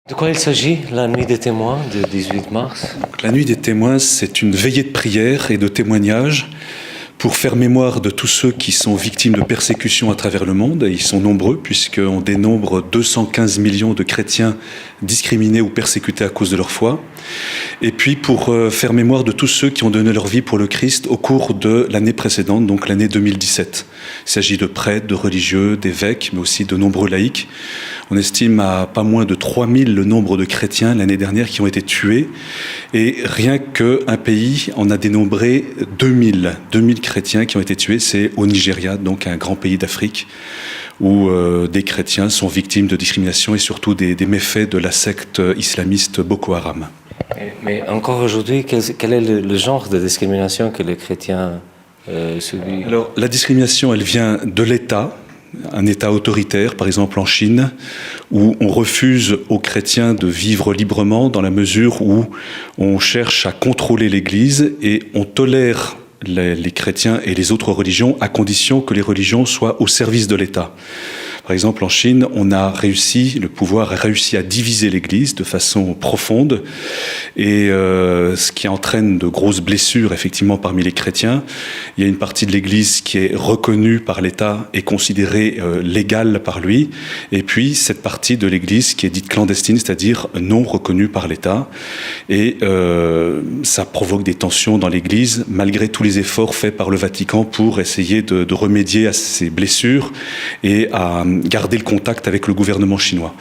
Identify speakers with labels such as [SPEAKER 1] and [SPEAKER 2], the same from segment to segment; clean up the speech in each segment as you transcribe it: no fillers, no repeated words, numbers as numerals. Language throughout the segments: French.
[SPEAKER 1] De quoi il s'agit, la nuit des témoins du 18 mars?
[SPEAKER 2] La nuit des témoins, c'est une veillée de prière et de témoignage pour faire mémoire de tous ceux qui sont victimes de persécutions à travers le monde. Et ils sont nombreux, puisqu'on dénombre 215 millions de chrétiens discriminés ou persécutés à cause de leur foi. Et puis pour faire mémoire de tous ceux qui ont donné leur vie pour le Christ au cours de l'année précédente, donc l'année 2017. Il s'agit de prêtres, de religieux, d'évêques, mais aussi de nombreux laïcs. On estime à pas moins de 3000 le nombre de chrétiens l'année dernière qui ont été tués. Et rien qu'un pays en a dénombré 2000 chrétiens qui ont été tués. C'est au Nigeria, donc un grand pays d'Afrique, où des chrétiens sont victimes de discrimination et surtout des méfaits de la secte islamiste Boko Haram.
[SPEAKER 1] Mais encore aujourd'hui, quel est le genre de discrimination que les chrétiens subissent?
[SPEAKER 2] Alors, la discrimination, elle vient de l'État, un État autoritaire, par exemple en Chine, où on refuse aux chrétiens de vivre librement dans la mesure où on cherche à contrôler l'Église et on tolère les chrétiens et les autres religions à condition que les religions soient au service de l'État. Par exemple, en Chine, le pouvoir a réussi à diviser l'Église de façon profonde, et ce qui entraîne de grosses blessures, effectivement, parmi les chrétiens. Il y a une partie de l'Église qui est reconnue par l'État et considérée légale par lui, et puis cette partie de l'Église qui est dite clandestine, c'est-à-dire non reconnue par l'État. Et ça provoque des tensions dans l'Église, malgré tous les efforts faits par le Vatican pour essayer de remédier à ces blessures et à garder le contact avec le gouvernement chinois.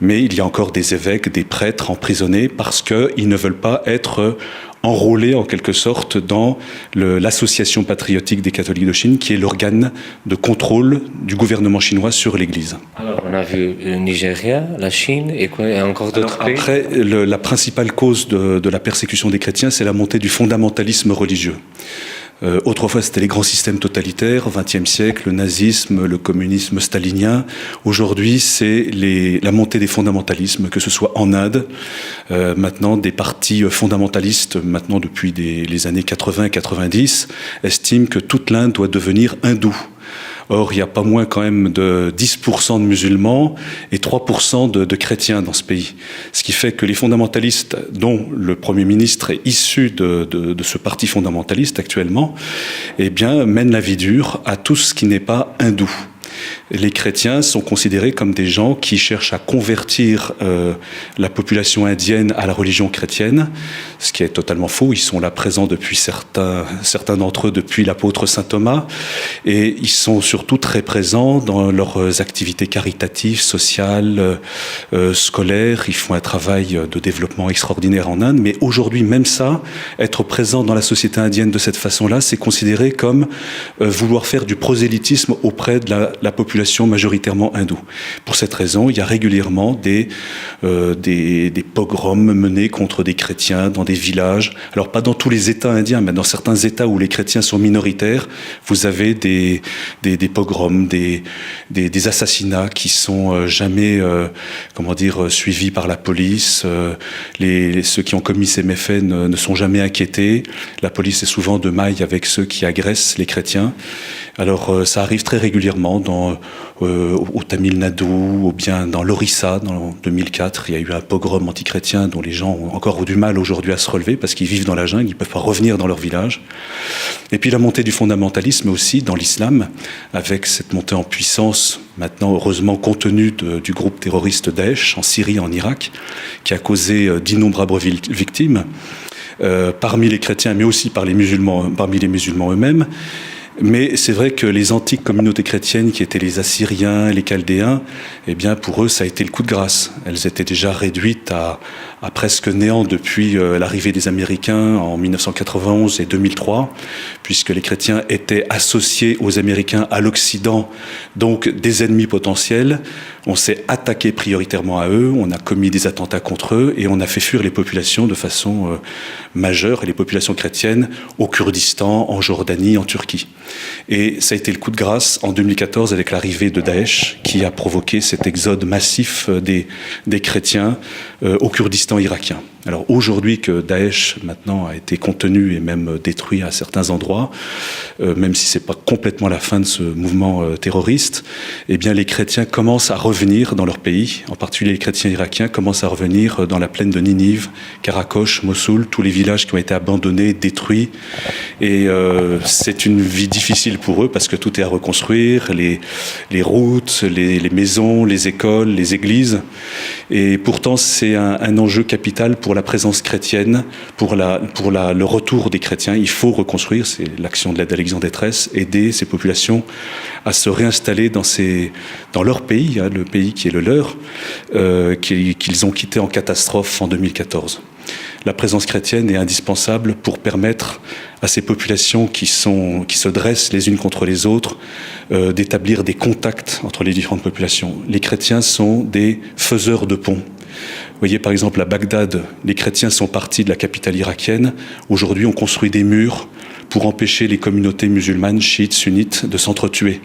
[SPEAKER 2] Mais il y a encore des évêques, des prêtres emprisonnés parce qu'ils ne veulent pas être enrôlés en quelque sorte dans l'association patriotique des catholiques de Chine, qui est l'organe de contrôle du gouvernement chinois sur l'Église.
[SPEAKER 1] Alors, on a vu le Nigeria, la Chine et encore d'autres pays.
[SPEAKER 2] Après, la principale cause de la persécution des chrétiens, c'est la montée du fondamentalisme religieux. Autrefois, c'était les grands systèmes totalitaires, au XXe siècle, le nazisme, le communisme stalinien. Aujourd'hui, c'est la montée des fondamentalismes, que ce soit en Inde, maintenant des partis fondamentalistes, maintenant depuis les années 80 et 90, estiment que toute l'Inde doit devenir hindoue. Or, il y a pas moins quand même de 10% de musulmans et 3% de chrétiens dans ce pays. Ce qui fait que les fondamentalistes, dont le Premier ministre est issu de ce parti fondamentaliste actuellement, eh bien, mènent la vie dure à tout ce qui n'est pas hindou. Les chrétiens sont considérés comme des gens qui cherchent à convertir la population indienne à la religion chrétienne, ce qui est totalement faux. Ils sont là présents depuis certains d'entre eux depuis l'apôtre saint Thomas, et ils sont surtout très présents dans leurs activités caritatives, sociales, scolaires. Ils font un travail de développement extraordinaire en Inde, mais aujourd'hui, même ça, être présent dans la société indienne de cette façon-là, c'est considéré comme vouloir faire du prosélytisme auprès de la population majoritairement hindoue. Pour cette raison, il y a régulièrement des pogroms menés contre des chrétiens dans des villages. Alors pas dans tous les États indiens, mais dans certains États où les chrétiens sont minoritaires, vous avez des pogroms, des assassinats qui sont jamais, suivis par la police. Ceux qui ont commis ces méfaits ne sont jamais inquiétés. La police est souvent de maille avec ceux qui agressent les chrétiens. Alors ça arrive très régulièrement au Tamil Nadu, ou bien dans l'Orissa. En 2004, il y a eu un pogrom antichrétien dont les gens ont encore du mal aujourd'hui à se relever parce qu'ils vivent dans la jungle, ils ne peuvent pas revenir dans leur village. Et puis la montée du fondamentalisme aussi dans l'islam, avec cette montée en puissance, maintenant heureusement contenue du groupe terroriste Daesh en Syrie et en Irak, qui a causé d'innombrables victimes, parmi les chrétiens, mais aussi parmi les musulmans eux-mêmes. Mais c'est vrai que les antiques communautés chrétiennes, qui étaient les Assyriens, les Chaldéens, eh bien pour eux ça a été le coup de grâce. Elles étaient déjà réduites à presque néant depuis l'arrivée des Américains en 1991 et 2003, puisque les chrétiens étaient associés aux Américains, à l'Occident, donc des ennemis potentiels. On s'est attaqué prioritairement à eux, on a commis des attentats contre eux et on a fait fuir les populations de façon majeure, et les populations chrétiennes au Kurdistan, en Jordanie, en Turquie. Et ça a été le coup de grâce en 2014 avec l'arrivée de Daesh qui a provoqué cet exode massif des chrétiens au Kurdistan irakien. Alors aujourd'hui que Daesh maintenant a été contenu et même détruit à certains endroits, même si c'est pas complètement la fin de ce mouvement terroriste, eh bien les chrétiens commencent à revenir dans leur pays, en particulier les chrétiens irakiens commencent à revenir dans la plaine de Ninive, Karakosh, Mossoul, tous les villages qui ont été abandonnés, détruits. Et c'est une vie difficile pour eux parce que tout est à reconstruire, les routes, les maisons, les écoles, les églises. Et pourtant c'est un enjeu capital pour la présence chrétienne, pour le retour des chrétiens. Il faut reconstruire, c'est l'action de l'aide à l'Église en détresse, aider ces populations à se réinstaller dans leur pays, le pays qui est le leur, qu'ils ont quitté en catastrophe en 2014. La présence chrétienne est indispensable pour permettre à ces populations qui se dressent les unes contre les autres d'établir des contacts entre les différentes populations. Les chrétiens sont des faiseurs de ponts. Vous voyez, par exemple, à Bagdad, les chrétiens sont partis de la capitale irakienne. Aujourd'hui, on construit des murs pour empêcher les communautés musulmanes, chiites, sunnites, de s'entretuer.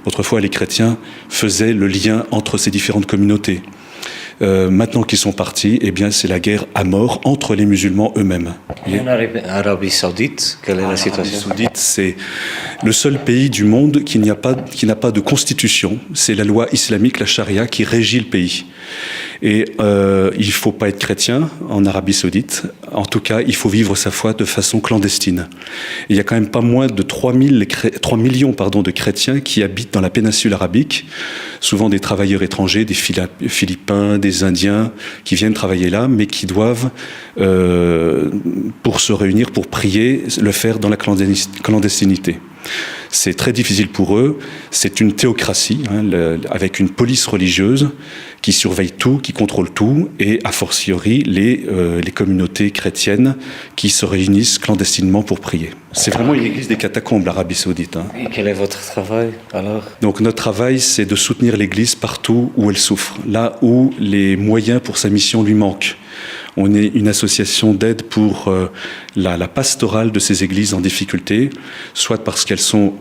[SPEAKER 2] Autrefois, les chrétiens faisaient le lien entre ces différentes communautés. Maintenant qu'ils sont partis, eh bien, c'est la guerre à mort entre les musulmans eux-mêmes.
[SPEAKER 1] En Arabie Saoudite, quelle est la situation?
[SPEAKER 2] L'Arabie Saoudite, c'est le seul pays du monde qui n'a pas de constitution. C'est la loi islamique, la charia, qui régit le pays. Et il ne faut pas être chrétien en Arabie Saoudite. En tout cas, il faut vivre sa foi de façon clandestine. Il y a quand même pas moins de 3 millions de chrétiens qui habitent dans la péninsule arabique, souvent des travailleurs étrangers, des Philippins, des Indiens, qui viennent travailler là, mais qui doivent, pour se réunir, pour prier, le faire dans la clandestinité. C'est très difficile pour eux. C'est une théocratie, avec une police religieuse qui surveille tout, qui contrôle tout, et a fortiori les communautés chrétiennes qui se réunissent clandestinement pour prier. C'est vraiment une église des catacombes, l'Arabie Saoudite.
[SPEAKER 1] Et quel est votre travail alors?
[SPEAKER 2] Donc notre travail, c'est de soutenir l'église partout où elle souffre, là où les moyens pour sa mission lui manquent. On est une association d'aide pour la pastorale de ces églises en difficulté, soit parce qu'elles sont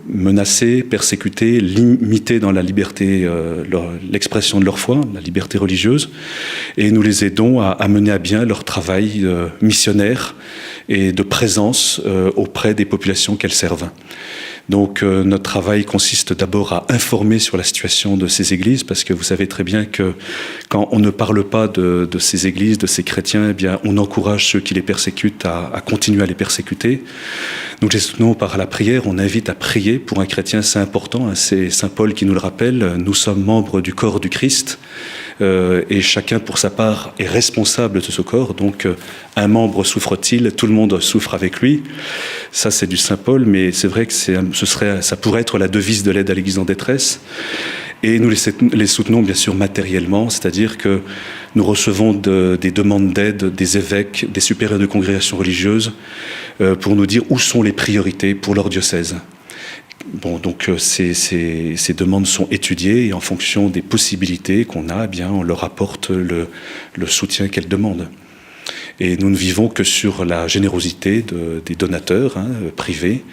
[SPEAKER 2] menacées, persécutées, limitées dans la liberté, l'expression de leur foi, la liberté religieuse, et nous les aidons à mener à bien leur travail missionnaire et de présence auprès des populations qu'elles servent. Donc notre travail consiste d'abord à informer sur la situation de ces églises, parce que vous savez très bien que quand on ne parle pas de ces églises, de ces chrétiens, eh bien on encourage ceux qui les persécutent à continuer à les persécuter. Nous les soutenons par la prière, on invite à prier pour un chrétien, c'est important, c'est Saint Paul qui nous le rappelle, nous sommes membres du corps du Christ. Et chacun pour sa part est responsable de ce corps, donc un membre souffre-t-il, tout le monde souffre avec lui. Ça c'est du Saint Paul, mais c'est vrai que ça pourrait être la devise de l'aide à l'Église en détresse. Et nous les soutenons bien sûr matériellement, c'est-à-dire que nous recevons des demandes d'aide des évêques, des supérieurs de congrégations religieuses, pour nous dire où sont les priorités pour leur diocèse. Bon, donc ces demandes sont étudiées et en fonction des possibilités qu'on a, eh bien, on leur apporte le soutien qu'elles demandent. Et nous ne vivons que sur la générosité des donateurs privés.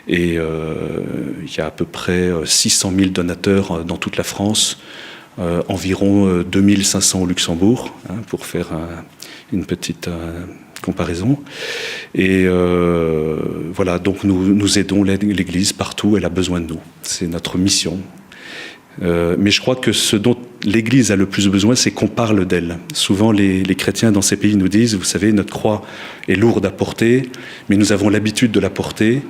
[SPEAKER 2] Et il y a à peu près 600 000 donateurs dans toute la France, environ 2500 au Luxembourg, pour faire une petite comparaison. Et voilà, donc nous aidons l'Église partout où elle a besoin de nous. C'est notre mission. Mais je crois que ce dont l'Église a le plus besoin, c'est qu'on parle d'elle. Souvent, les chrétiens dans ces pays nous disent, vous savez, notre croix est lourde à porter, mais nous avons l'habitude de la porter.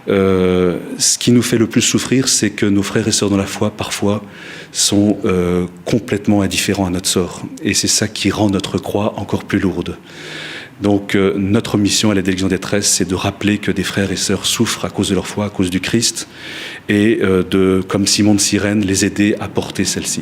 [SPEAKER 2] Ce qui nous fait le plus souffrir, c'est que nos frères et sœurs dans la foi, parfois, sont complètement indifférents à notre sort. Et c'est ça qui rend notre croix encore plus lourde. Donc notre mission à l'aide à l'Église en détresse, c'est de rappeler que des frères et sœurs souffrent à cause de leur foi, à cause du Christ, et comme Simon de Cyrène, les aider à porter celle-ci.